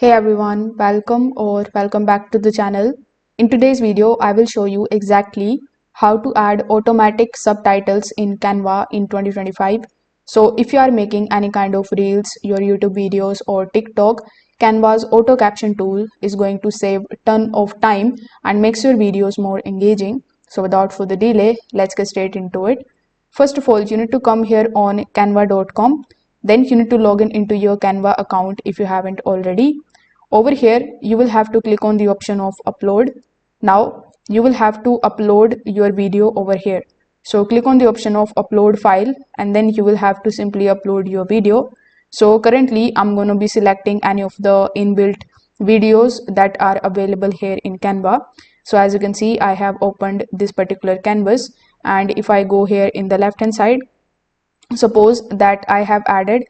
Hey everyone, welcome back to the channel. In today's video, I will show you exactly how to add automatic subtitles in Canva in 2025. So if you are making any kind of reels, your YouTube videos or TikTok, Canva's auto caption tool is going to save a ton of time and makes your videos more engaging. So without further delay, let's get straight into it. First of all, you need to come here on canva.com. Then you need to log in into your Canva account if you haven't already. Over here, you will have to click on the option of upload. Now, you will have to upload your video over here. So click on the option of upload file and then you will have to simply upload your video. So currently, I'm going to be selecting any of the inbuilt videos that are available here in Canva. So as you can see, I have opened this particular canvas, and if I go here in the left hand side, suppose that I have added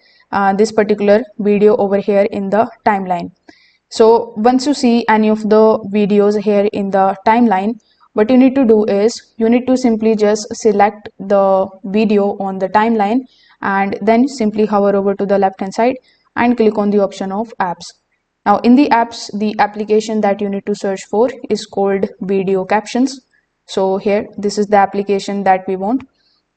this particular video over here in the timeline. So once you see any of the videos here in the timeline, what you need to do is you need to simply just select the video on the timeline and then simply hover over to the left hand side and click on the option of apps. Now in the apps, the application that you need to search for is called video captions. So here, this is the application that we want.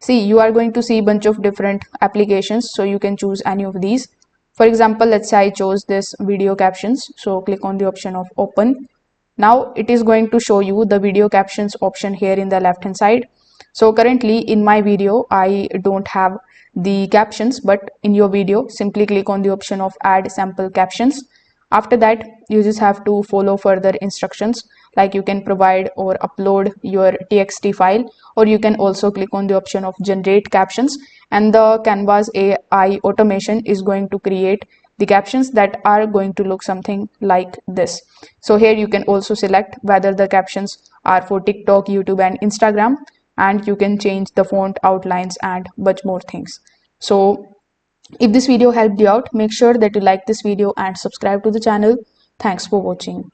See, you are going to see a bunch of different applications, so you can choose any of these. For example, let's say I chose this video captions. So click on the option of open. Now it is going to show you the video captions option here in the left hand side. So currently in my video, I don't have the captions, but in your video, simply click on the option of add sample captions. After that, you just have to follow further instructions, like you can provide or upload your txt file, or you can also click on the option of generate captions, and the Canva's AI automation is going to create the captions that are going to look something like this. So here you can also select whether the captions are for TikTok, YouTube and Instagram, and you can change the font outlines and much more things. So if this video helped you out, make sure that you like this video and subscribe to the channel. Thanks for watching.